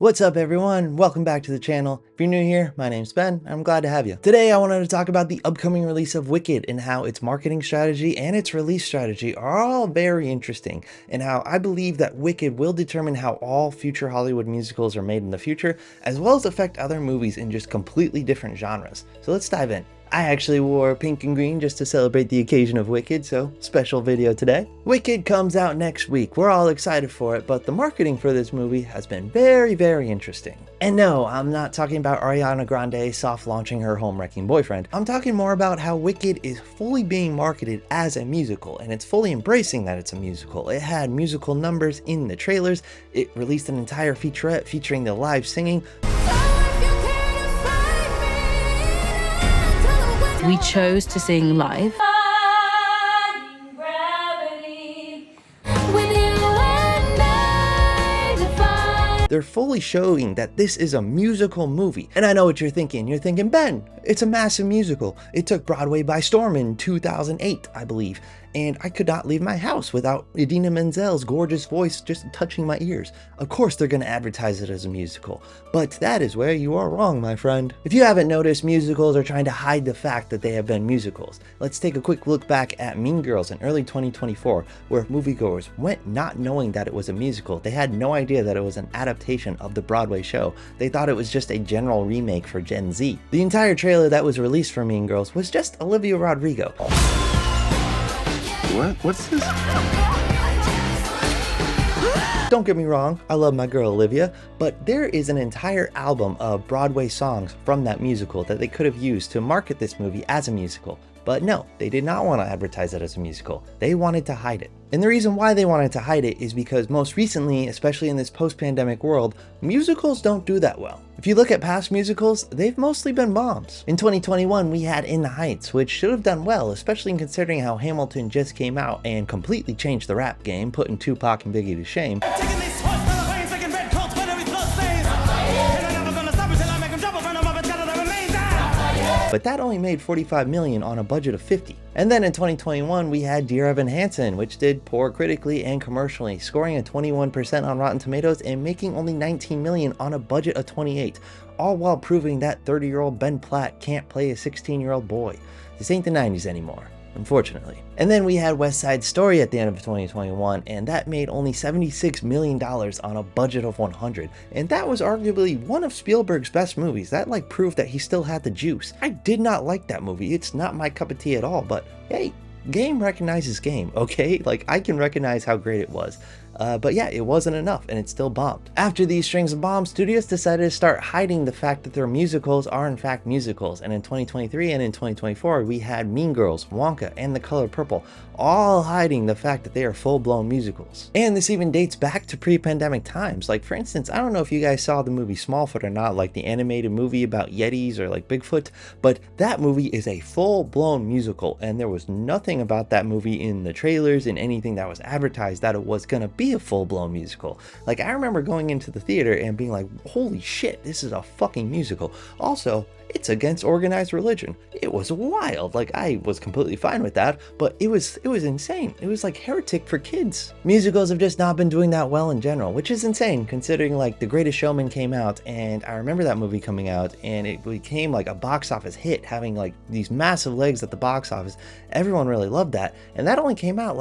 What's up everyone? Welcome back to the channel. If you're new here, my name's Ben. I'm glad to have you. Today I wanted to talk about the upcoming release of Wicked and how its marketing strategy and its release strategy are all very interesting, and how I believe that Wicked will determine how all future Hollywood musicals are made in the future, as well as affect other movies in just completely different genres. So let's dive in. I actually wore pink and green just to celebrate the occasion of Wicked, so special video today. Wicked comes out next week. We're all excited for it, but the marketing for this movie has been very interesting. And no, I'm not talking about Ariana Grande soft launching her home-wrecking boyfriend. I'm talking more about how Wicked is fully being marketed as a musical, and it's fully embracing that it's a musical. It had musical numbers in the trailers. It released an entire featurette featuring the live singing. We chose to sing live. They're fully showing that this is a musical movie. And I know what you're thinking. You're thinking, Ben, it's a massive musical. It took Broadway by storm in 2008, I believe. And I could not leave my house without Idina Menzel's gorgeous voice just touching my ears. Of course they're going to advertise it as a musical. But that is where you are wrong, my friend. If you haven't noticed, musicals are trying to hide the fact that they have been musicals. Let's take a quick look back at Mean Girls in early 2024, where moviegoers went not knowing that it was a musical. They had no idea that it was an adaptation of the Broadway show. They thought it was just a general remake for Gen Z. The entire trailer that was released for Mean Girls was just Olivia Rodrigo. What's this? Don't get me wrong, I love my girl Olivia, but there is an entire album of Broadway songs from that musical that they could have used to market this movie as a musical. But no, they did not want to advertise it as a musical. They wanted to hide it. And the reason why they wanted to hide it is because most recently, especially in this post-pandemic world, musicals don't do that well. If you look at past musicals, they've mostly been bombs. In 2021, we had In the Heights, which should have done well, especially considering how Hamilton just came out and completely changed the rap game, putting Tupac and Biggie to shame. But that only made $45 million on a budget of $50. And then in 2021, we had Dear Evan Hansen, which did poor critically and commercially, scoring a 21% on Rotten Tomatoes and making only $19 million on a budget of $28, all while proving that 30-year-old Ben Platt can't play a 16-year-old boy. This ain't the 90s anymore, unfortunately. And then we had West Side Story at the end of 2021, and that made only $76 million on a budget of $100. And that was arguably one of Spielberg's best movies. That proved that he still had the juice. I did not like that movie. It's not my cup of tea at all, but hey, game recognizes game, okay? I can recognize how great it was. But yeah, it wasn't enough and it still bombed. After these strings of bombs, studios decided to start hiding the fact that their musicals are in fact musicals. And in 2023 and in 2024, we had Mean Girls, Wonka, and The Color Purple, all hiding the fact that they are full-blown musicals. And this even dates back to pre-pandemic times. For instance, I don't know if you guys saw the movie Smallfoot or not, the animated movie about Yetis or Bigfoot, but that movie is a full-blown musical, and there was nothing about that movie in the trailers, in anything that was advertised, that it was gonna be a full-blown musical. I remember going into the theater and being like, holy shit, this is a fucking musical. Also, it's against organized religion. It was wild. I was completely fine with that, but it was insane. It was Heretic for kids. Musicals have just not been doing that well in general, which is insane considering The Greatest Showman came out, and I remember that movie coming out, and it became a box office hit, having these massive legs at the box office. Everyone really loved that, and that only came out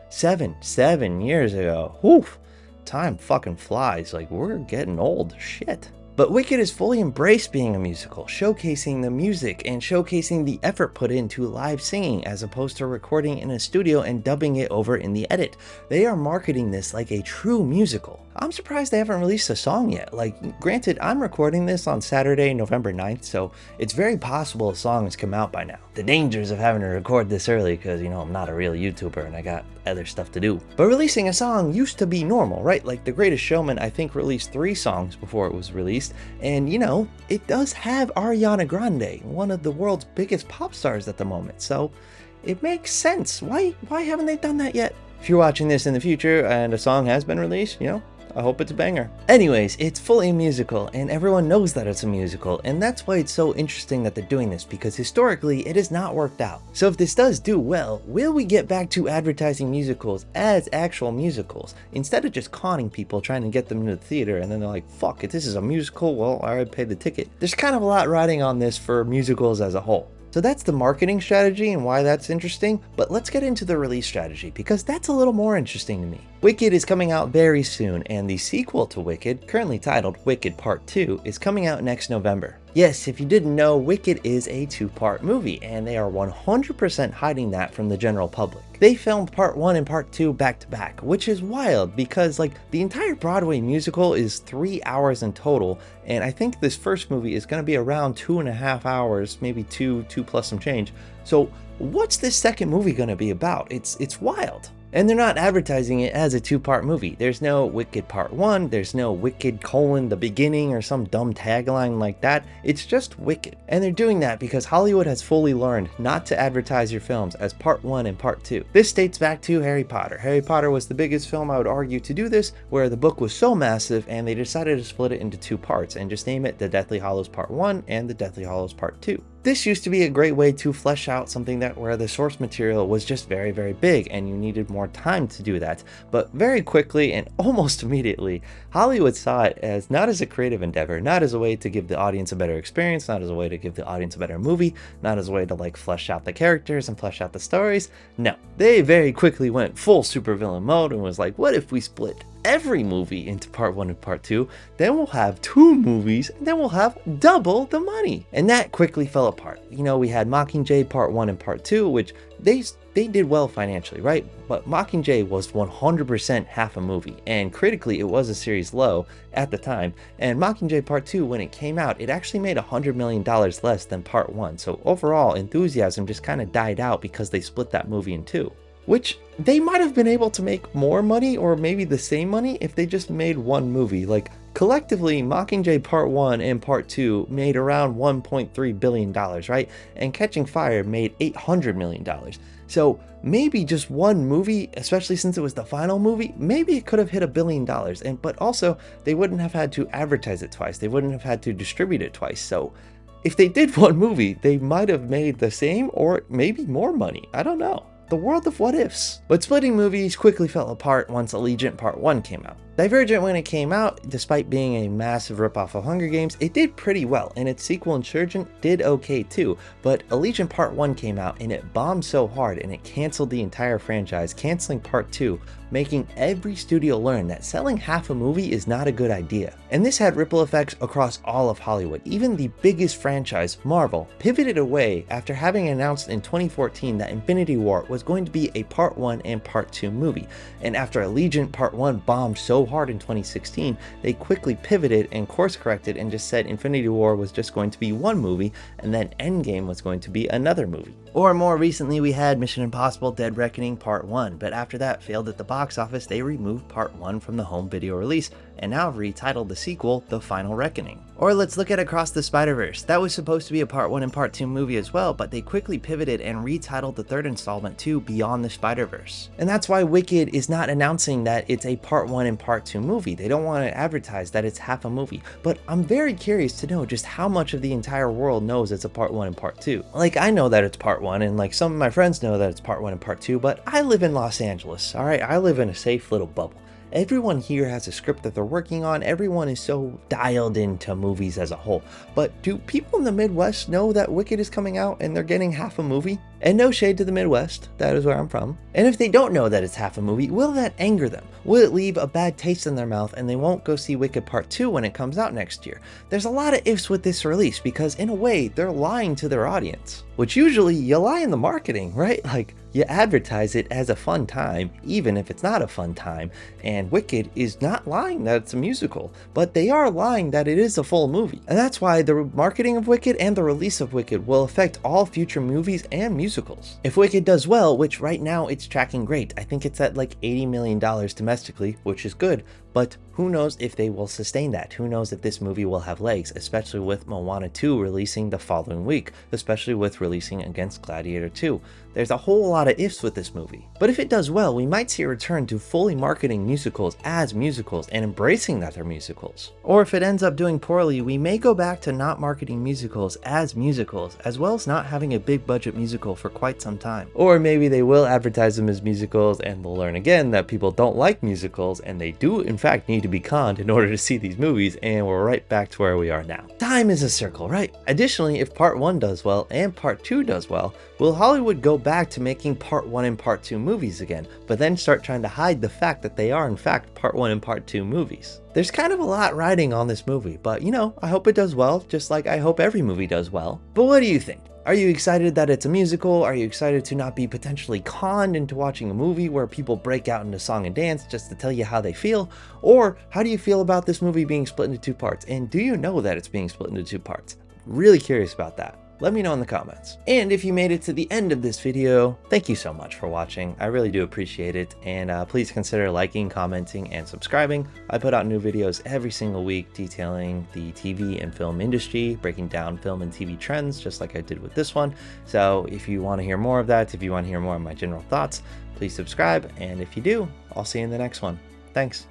7 years ago. Woof, time fucking flies. We're getting old. Shit. But Wicked has fully embraced being a musical, showcasing the music and showcasing the effort put into live singing as opposed to recording in a studio and dubbing it over in the edit. They are marketing this like a true musical. I'm surprised they haven't released a song yet. Granted, I'm recording this on Saturday, November 9th, so it's very possible a song has come out by now. The dangers of having to record this early because, I'm not a real YouTuber and I got other stuff to do. But releasing a song used to be normal, right? The Greatest Showman, I think, released 3 songs before it was released. And, it does have Ariana Grande, one of the world's biggest pop stars at the moment. So it makes sense. Why haven't they done that yet? If you're watching this in the future and a song has been released, I hope it's a banger. Anyways, it's fully a musical, and everyone knows that it's a musical, and that's why it's so interesting that they're doing this, because historically it has not worked out. So if this does do well, will we get back to advertising musicals as actual musicals, instead of just conning people trying to get them into the theater, and then they're like, fuck it, this is a musical, well, I already paid the ticket. There's kind of a lot riding on this for musicals as a whole. So that's the marketing strategy and why that's interesting, but let's get into the release strategy, because that's a little more interesting to me. Wicked is coming out very soon, and the sequel to Wicked, currently titled Wicked Part 2, is coming out next November. Yes, if you didn't know, Wicked is a 2-part movie, and they are 100% hiding that from the general public. They filmed Part 1 and Part 2 back to back, which is wild because like the entire Broadway musical is 3 hours in total, and I think this first movie is going to be around 2.5 hours, maybe two plus some change. So what's this second movie going to be about? It's wild. And they're not advertising it as a 2-part movie. There's no Wicked Part 1, there's no Wicked : the beginning or some dumb tagline like that. It's just Wicked. And they're doing that because Hollywood has fully learned not to advertise your films as Part 1 and Part 2. This dates back to Harry Potter. Harry Potter was the biggest film, I would argue, to do this, where the book was so massive and they decided to split it into 2 parts and just name it The Deathly Hallows Part 1 and The Deathly Hallows Part 2. This used to be a great way to flesh out something where the source material was just very, very big and you needed more time to do that. But very quickly and almost immediately, Hollywood saw it as not as a creative endeavor, not as a way to give the audience a better experience, not as a way to give the audience a better movie, not as a way to like flesh out the characters and flesh out the stories. No, they very quickly went full supervillain mode and was like, what if we split every movie into Part 1 and Part 2, then we'll have 2 movies, and then we'll have double the money. And that quickly fell apart. You know, we had Mockingjay Part 1 and Part 2, which they did well financially, right? But Mockingjay was 100% half a movie, and critically it was a series low at the time. And Mockingjay Part 2, when it came out, it actually made $100 million less than Part 1. So overall, enthusiasm just kind of died out because they split that movie in 2. Which they might have been able to make more money or maybe the same money if they just made one movie. Like collectively, Mockingjay Part 1 and Part 2 made around $1.3 billion, right? And Catching Fire made $800 million. So maybe just one movie, especially since it was the final movie, maybe it could have hit $1 billion. But also they wouldn't have had to advertise it twice. They wouldn't have had to distribute it twice. So if they did one movie, they might have made the same or maybe more money. I don't know. The world of what ifs. But splitting movies quickly fell apart once Allegiant Part 1 came out. Divergent, when it came out, despite being a massive ripoff of Hunger Games, it did pretty well, and its sequel Insurgent did okay too, but Allegiant Part 1 came out and it bombed so hard and it canceled the entire franchise, canceling Part 2, making every studio learn that selling half a movie is not a good idea. And this had ripple effects across all of Hollywood. Even the biggest franchise, Marvel, pivoted away after having announced in 2014 that Infinity War was going to be a Part 1 and Part 2 movie, and after Allegiant Part 1 bombed so hard in 2016, they quickly pivoted and course corrected and just said Infinity War was just going to be one movie and then Endgame was going to be another movie. Or more recently, we had Mission Impossible: Dead Reckoning Part 1, but after that failed at the box office, they removed Part 1 from the home video release and now retitled the sequel The Final Reckoning. Or let's look at Across the Spider-Verse. That was supposed to be a Part 1 and Part 2 movie as well, but they quickly pivoted and retitled the third installment to Beyond the Spider-Verse. And that's why Wicked is not announcing that it's a Part 1 and Part 2 movie. They don't want to advertise that it's half a movie. But I'm very curious to know just how much of the entire world knows it's a Part 1 and Part 2. Like, I know that it's Part 1, and like some of my friends know that it's Part 1 and Part 2, but I live in Los Angeles, alright? I live in a safe little bubble. Everyone here has a script that they're working on. Everyone is so dialed into movies as a whole. But do people in the Midwest know that Wicked is coming out and they're getting half a movie? And no shade to the Midwest, that is where I'm from. And if they don't know that it's half a movie, will that anger them? Will it leave a bad taste in their mouth and they won't go see Wicked Part 2 when it comes out next year? There's a lot of ifs with this release because in a way, they're lying to their audience. Which usually you lie in the marketing, right? Like, you advertise it as a fun time, even if it's not a fun time, and Wicked is not lying that it's a musical, but they are lying that it is a full movie. And that's why the marketing of Wicked and the release of Wicked will affect all future movies and musicals. If Wicked does well, which right now it's tracking great, I think it's at like $80 million domestically, which is good, but who knows if they will sustain that? Who knows if this movie will have legs, especially with Moana 2 releasing the following week, especially with releasing against Gladiator 2. There's a whole lot of ifs with this movie. But if it does well, we might see a return to fully marketing musicals as musicals and embracing that they're musicals. Or if it ends up doing poorly, we may go back to not marketing musicals, as well as not having a big budget musical for quite some time. Or maybe they will advertise them as musicals and they'll learn again that people don't like musicals and they do in fact need to be conned in order to see these movies, and we're right back to where we are now. Time is a circle, right? Additionally, if part 1 does well and part 2 does well, will Hollywood go back to making part 1 and part 2 movies again, but then start trying to hide the fact that they are in fact part 1 and part 2 movies? There's kind of a lot riding on this movie, but you know, I hope it does well, just like I hope every movie does well. But what do you think? Are you excited that it's a musical? Are you excited to not be potentially conned into watching a movie where people break out into song and dance just to tell you how they feel? Or how do you feel about this movie being split into 2 parts? And do you know that it's being split into 2 parts? Really curious about that. Let me know in the comments. And if you made it to the end of this video, thank you so much for watching. I really do appreciate it. And please consider liking, commenting, and subscribing. I put out new videos every single week detailing the TV and film industry, breaking down film and TV trends, just like I did with this one. So if you want to hear more of that, if you want to hear more of my general thoughts, please subscribe. And if you do, I'll see you in the next one. Thanks.